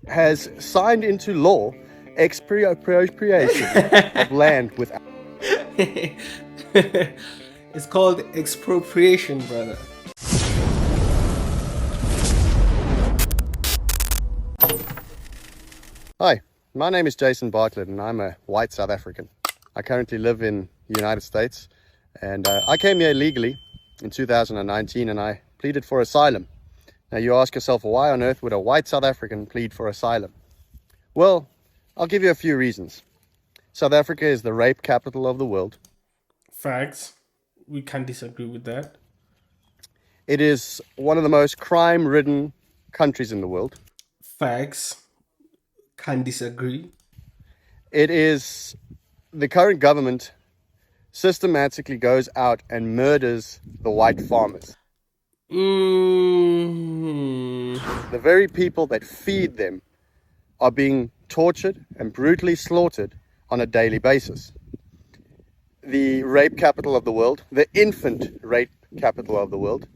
has signed into law expropriation of land without. It's called expropriation, brother. Hi, my name is Jason Bartlett and I'm a white South African. I currently live in the United States and I came here illegally in 2019 and I pleaded for asylum. Now you ask yourself, why on earth would a white South African plead for asylum? Well, I'll give you a few reasons. South Africa is the rape capital of the world. Facts. We can't disagree with that. It is one of the most crime-ridden countries in the world. Facts. Can't disagree. It is the current government systematically goes out and murders the white farmers. Mm. The very people that feed them are being tortured and brutally slaughtered on a daily basis. The rape capital of the world, the infant rape capital of the world.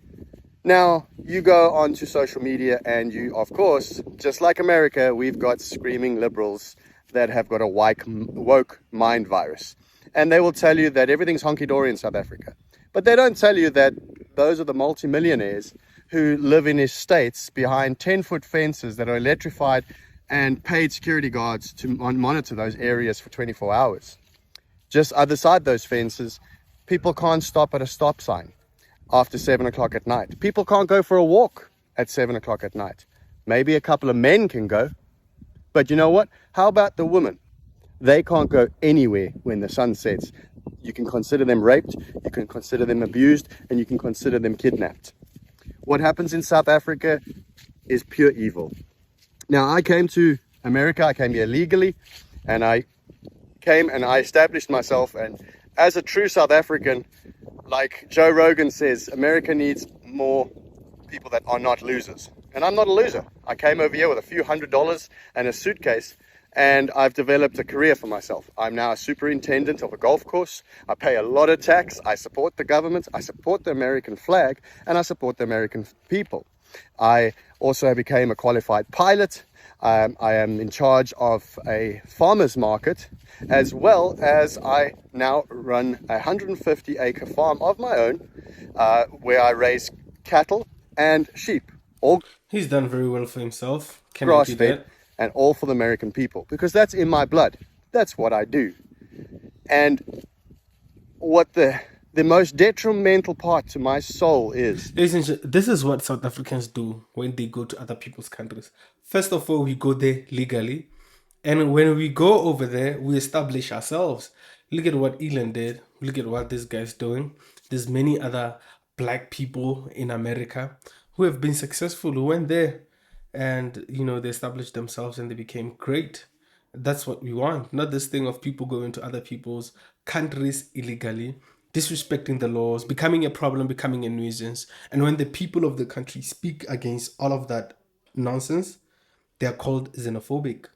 Now, you go onto social media and you, of course, just like America, we've got screaming liberals that have got a woke mind virus. And they will tell you that everything's honky-dory in South Africa. But they don't tell you that those are the multimillionaires who live in estates behind 10-foot fences that are electrified and paid security guards to monitor those areas for 24 hours. Just other side those fences, people can't stop at a stop sign after 7 o'clock at night. People can't go for a walk at 7 o'clock at night. Maybe a couple of men can go. But you know what? How about the women? They can't go anywhere when the sun sets. You can consider them raped, you can consider them abused, and you can consider them kidnapped. What happens in South Africa is pure evil. Now, I came to America, I came here legally, and I came and I established myself. And as a true South African, like Joe Rogan says, America needs more people that are not losers. And I'm not a loser. I came over here with a few $100s and a suitcase, and I've developed a career for myself. I'm now a superintendent of a golf course. I pay a lot of tax. I support the government. I support the American flag, and I support the American people. I also became a qualified pilot. I am in charge of a farmer's market, as well as I now run a 150-acre farm of my own, where I raise cattle and sheep, all He's done very well for himself. Can I do grass-fed, that? and all for the American people, because that's in my blood. That's what I do. And what the most detrimental part to my soul is, Ladies and gentlemen, this is what South Africans do when they go to other people's countries. First of all, we go there legally. And when we go over there, we establish ourselves. Look at what Elon did. Look at what this guy's doing. There's many other black people in America who have been successful, who went there and, they established themselves and they became great. That's what we want. Not this thing of people going to other people's countries illegally, disrespecting the laws, becoming a problem, becoming a nuisance. And when the people of the country speak against all of that nonsense, they are called xenophobic.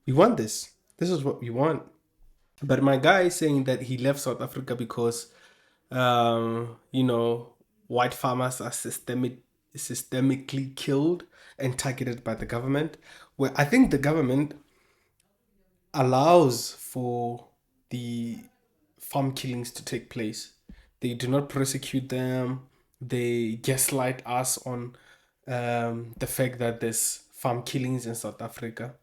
We want this. This is what we want. But my guy is saying that he left South Africa because, white farmers are systemically killed and targeted by the government. Well, I think the government allows for the farm killings to take place. They do not prosecute them. They gaslight us on the fact that there's farm killings in South Africa.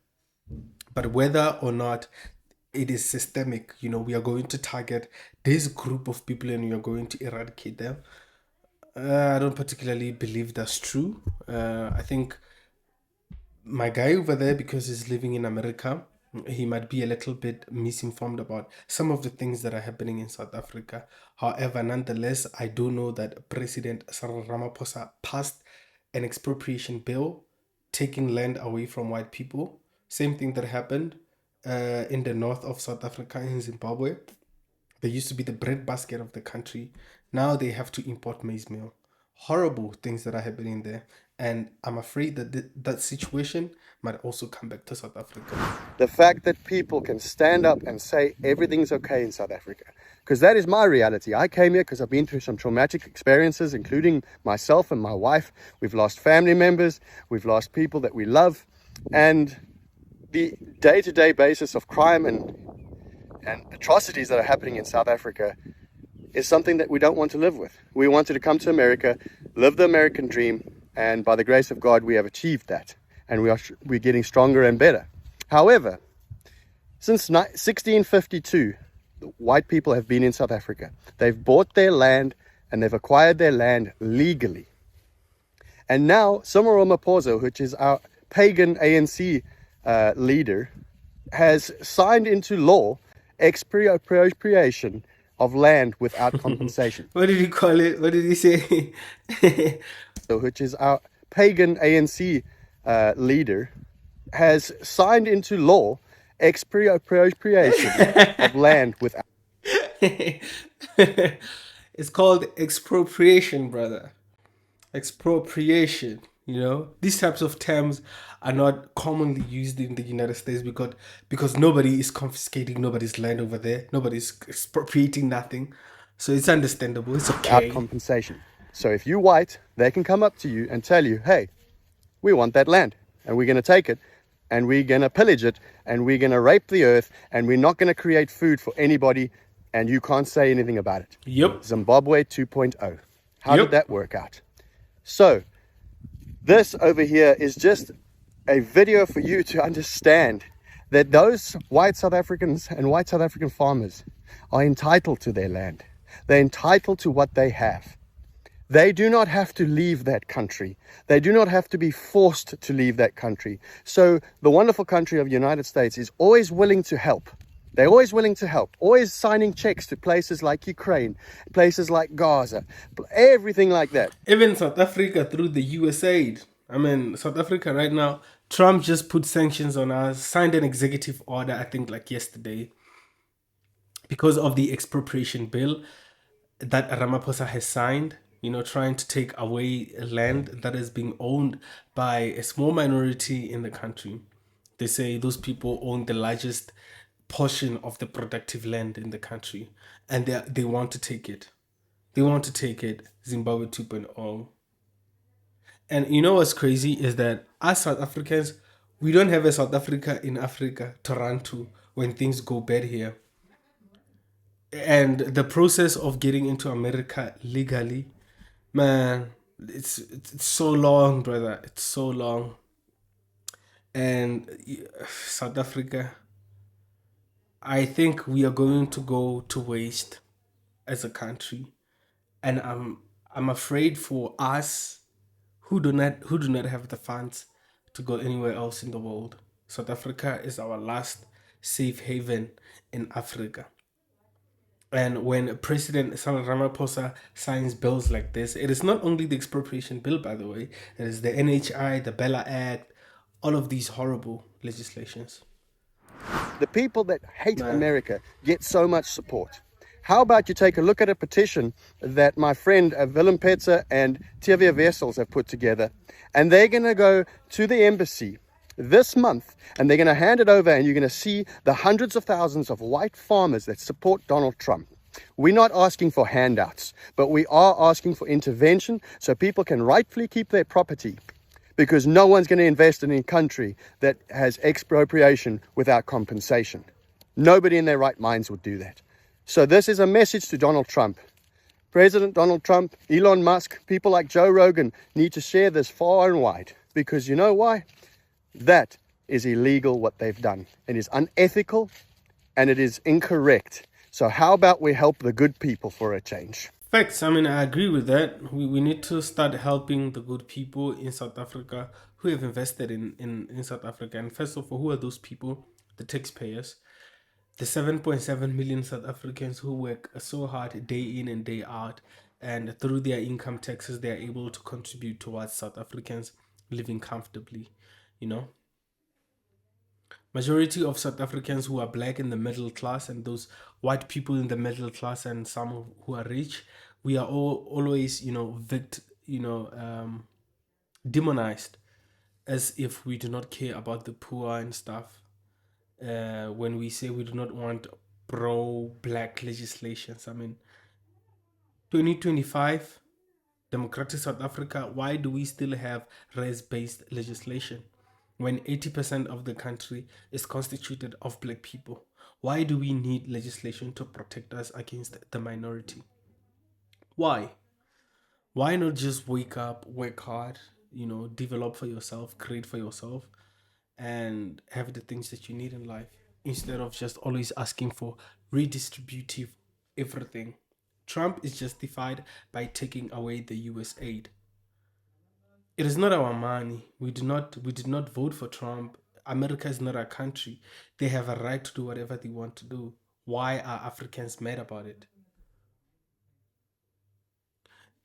But whether or not it is systemic, we are going to target this group of people and we are going to eradicate them. I don't particularly believe that's true. I think my guy over there, because he's living in America, he might be a little bit misinformed about some of the things that are happening in South Africa. However, nonetheless, I do know that President Cyril Ramaphosa passed an expropriation bill taking land away from white people. Same thing that happened in the north of South Africa, in Zimbabwe. They used to be the breadbasket of the country. Now they have to import maize meal. Horrible things that are happening there. And I'm afraid that that situation might also come back to South Africa. the fact that people can stand up and say everything's okay in South Africa. Because that is my reality. I came here because I've been through some traumatic experiences, including myself and my wife. We've lost family members. We've lost people that we love. And The day-to-day basis of crime and atrocities that are happening in South Africa is something that we don't want to live with. We wanted to come to America, live the American dream, and by the grace of God, we have achieved that, and we're getting stronger and better. However, since 1652, white people have been in South Africa. They've bought their land and they've acquired their land legally. And now, Cyril Ramaphosa, which is our pagan ANC leader, has signed into law expropriation of land without compensation. What did he call it? What did he say? Which is our pagan ANC leader, has signed into law expropriation of land without. It's called expropriation, brother. Expropriation. You know, these types of terms are not commonly used in the United States because nobody is confiscating nobody's land over there. Nobody's expropriating nothing. So it's understandable. It's Without okay. compensation. So if you white, they can come up to you and tell you, hey, we want that land and we're going to take it and we're going to pillage it and we're going to rape the earth and we're not going to create food for anybody and you can't say anything about it. Yep. Zimbabwe 2.0. How Yep. did that work out? So this over here is just a video for you to understand that those white South Africans and white South African farmers are entitled to their land. They're entitled to what they have. They do not have to leave that country. They do not have to be forced to leave that country. So the wonderful country of the United States is always willing to help. They're always willing to help, always signing checks to places like Ukraine, places like Gaza, everything like that. Even South Africa through the USAID. I mean, South Africa right now, Trump just put sanctions on us, signed an executive order, I think like yesterday, because of the expropriation bill that Ramaphosa has signed, you know, trying to take away land that is being owned by a small minority in the country. They say those people own the largest portion of the productive land in the country, and they want to take it. They want to take it, Zimbabwe 2.0. And you know what's crazy is that as South Africans, we don't have a South Africa in Africa to run to when things go bad here. And the process of getting into America legally, man, it's so long, brother. It's so long. And South Africa, I think we are going to go to waste as a country, and I'm afraid for us who do not have the funds to go anywhere else in the world. South Africa is our last safe haven in Africa. And when President Cyril Ramaphosa signs bills like this, it is not only the expropriation bill, by the way, it is the NHI, the Bella Act, all of these horrible legislations. The people that hate America get so much support. How about you take a look at a petition that my friend Willem Petzer and TV Wessels have put together, and they're going to go to the embassy this month and they're going to hand it over, and you're going to see the hundreds of thousands of white farmers that support Donald Trump. We're not asking for handouts, but we are asking for intervention so people can rightfully keep their property, because no one's going to invest in a country that has expropriation without compensation. Nobody in their right minds would do that. So this is a message to Donald Trump. President Donald Trump, Elon Musk, people like Joe Rogan need to share this far and wide, because you know why? That is illegal what they've done. It is unethical and it is incorrect. So how about we help the good people for a change? Facts. I mean, I agree with that. We need to start helping the good people in South Africa who have invested in South Africa. And first of all, who are those people? The taxpayers. The 7.7 million South Africans who work so hard day in and day out. And through their income taxes, they are able to contribute towards South Africans living comfortably, you know. Majority of South Africans who are black in the middle class, and those white people in the middle class, and some who are rich, we are all always, demonized, as if we do not care about the poor and stuff. When we say we do not want pro-black legislations, I mean, 2025, democratic South Africa, why do we still have race-based legislation? when 80% of the country is constituted of black people? Why do we need legislation to protect us against the minority? Why? Why not just wake up, work hard, develop for yourself, create for yourself, and have the things that you need in life instead of just always asking for redistributive everything? Trump is justified by taking away the US aid. It is not our money. We did not vote for Trump. America is not our country. They have a right to do whatever they want to do. Why are Africans mad about it?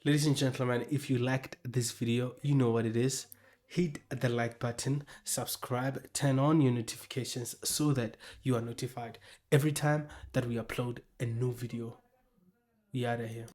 Ladies and gentlemen, if you liked this video, you know what it is. Hit the like button, subscribe, turn on your notifications so that you are notified every time that we upload a new video. We out of here.